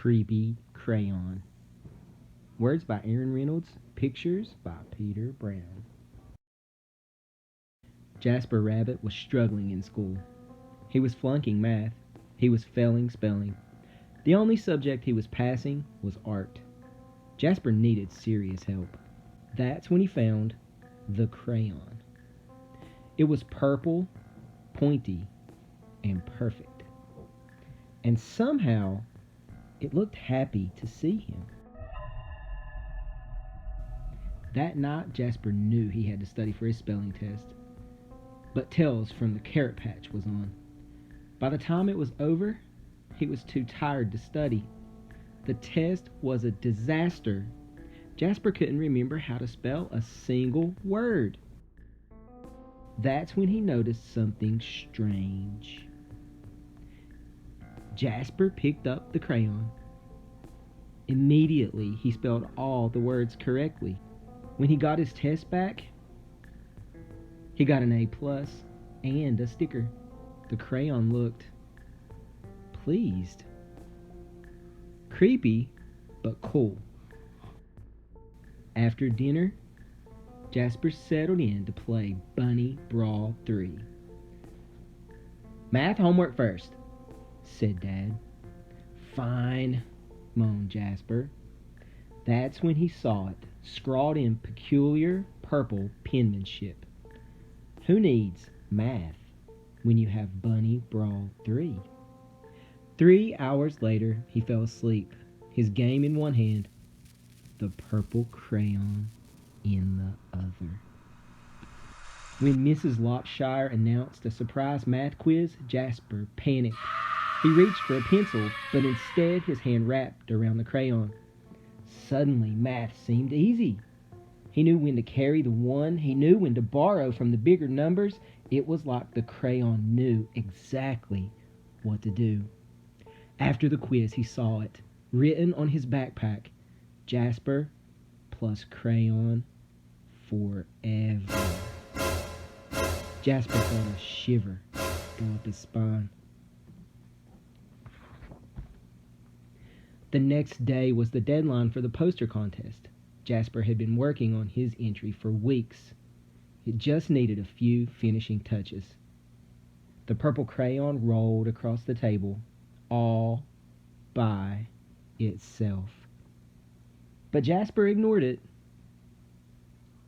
Creepy Crayon. Words by Reynolds. Pictures by Peter Brown. Jasper Rabbit was struggling in school. He was flunking math. He was failing spelling. The only subject he was passing was art. Jasper needed serious help. That's when he found the crayon. It was purple, pointy, and perfect. And somehow, it looked happy to see him. That night, Jasper knew he had to study for his spelling test. But Tails from the Carrot Patch was on. By the time it was over, he was too tired to study. The test was a disaster. Jasper couldn't remember how to spell a single word. That's when he noticed something strange. Jasper picked up the crayon. Immediately, he spelled all the words correctly. When he got his test back, he got an A+ and a sticker. The crayon looked pleased. Creepy, but cool. After dinner, Jasper settled in to play Bunny Brawl 3. Math homework first, said Dad. Fine, moaned Jasper. That's when he saw it, scrawled in peculiar purple penmanship. Who needs math when you have Bunny Brawl 3? 3 hours later, he fell asleep, his game in one hand, the purple crayon in the other. When Mrs. Lopshire announced a surprise math quiz, Jasper panicked. He reached for a pencil, but instead his hand wrapped around the crayon. Suddenly, math seemed easy. He knew when to carry the one. He knew when to borrow from the bigger numbers. It was like the crayon knew exactly what to do. After the quiz, he saw it, written on his backpack, Jasper plus crayon forever. Jasper felt a shiver go up his spine. The next day was the deadline for the poster contest. Jasper had been working on his entry for weeks. It just needed a few finishing touches. The purple crayon rolled across the table, all by itself. But Jasper ignored it.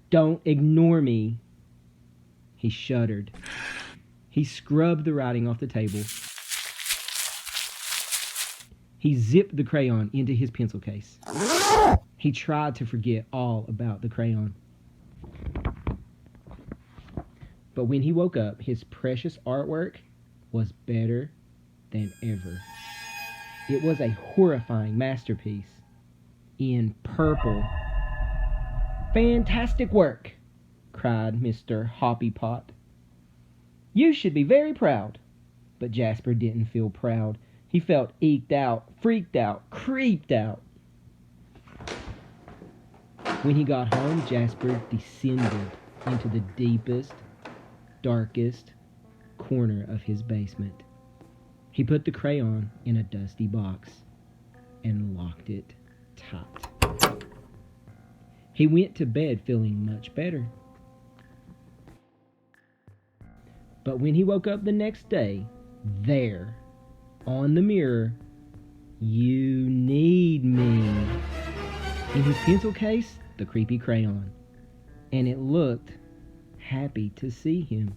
Don't ignore me. He shuddered. He scrubbed the writing off the table. He zipped the crayon into his pencil case. He tried to forget all about the crayon. But when he woke up, his precious artwork was better than ever. It was a horrifying masterpiece in purple. Fantastic work, cried Mr. Hoppypot. You should be very proud. But Jasper didn't feel proud. He felt eked out, freaked out, creeped out. When he got home, Jasper descended into the deepest, darkest corner of his basement. He put the crayon in a dusty box and locked it tight. He went to bed feeling much better. But when he woke up the next day, there, on the mirror, "You need me." In his pencil case, the creepy crayon. And it looked happy to see him.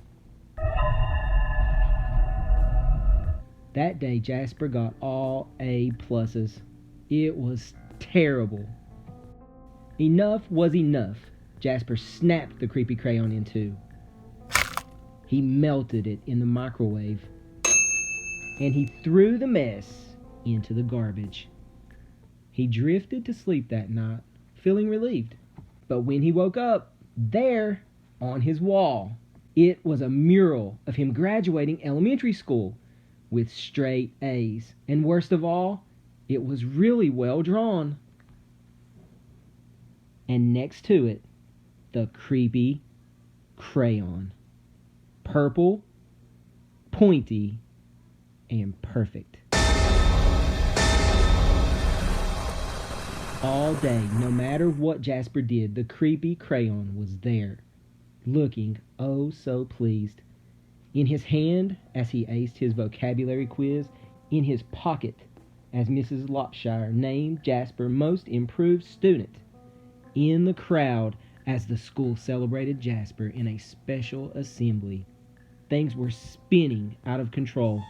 That day, Jasper got all A+. It was terrible. Enough was enough. Jasper snapped the creepy crayon in two. He melted it in the microwave. And he threw the mess into the garbage. He drifted to sleep that night, feeling relieved. But when he woke up, there, on his wall, it was a mural of him graduating elementary school with straight A's. And worst of all, it was really well drawn. And next to it, the creepy crayon. Purple, pointy, and perfect. All day, no matter what Jasper did, the creepy crayon was there, looking oh so pleased. In his hand, as he aced his vocabulary quiz, in his pocket, as Mrs. Lopshire named Jasper most improved student, in the crowd, as the school celebrated Jasper in a special assembly. Things were spinning out of control.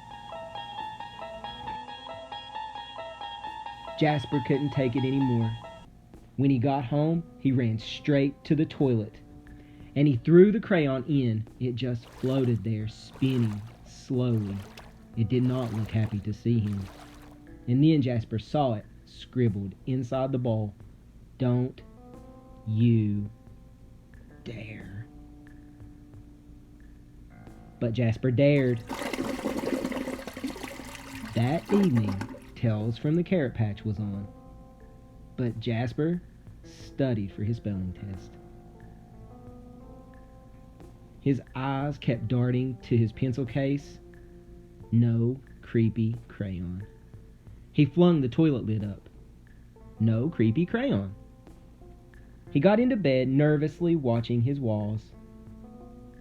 Jasper couldn't take it anymore. When he got home, he ran straight to the toilet, and he threw the crayon in. It just floated there, spinning slowly. It did not look happy to see him. And then Jasper saw it, scribbled inside the bowl. Don't you dare. But Jasper dared. That evening, Tales from the Carrot Patch was on. But Jasper studied for his spelling test. His eyes kept darting to his pencil case. No creepy crayon. He flung the toilet lid up. No creepy crayon. He got into bed, nervously watching his walls.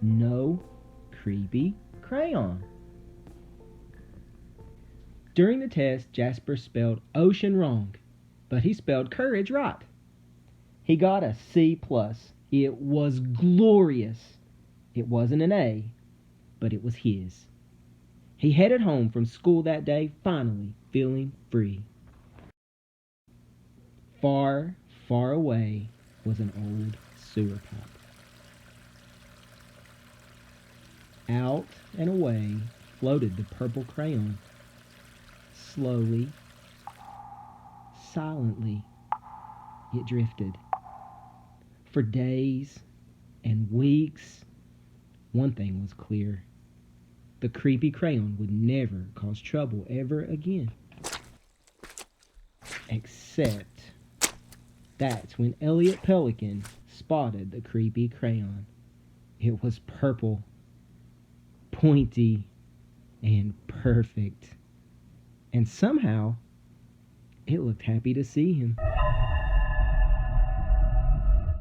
No creepy crayon. During the test, Jasper spelled ocean wrong, but he spelled courage right. He got a C+. It was glorious. It wasn't an A, but it was his. He headed home from school that day, finally feeling free. Far, far away was an old sewer pipe. Out and away floated the purple crayon. Slowly, silently, it drifted. For days and weeks, one thing was clear. The creepy crayon would never cause trouble ever again. Except that's when Elliot Pelican spotted the creepy crayon. It was purple, pointy, and perfect. And somehow, it looked happy to see him.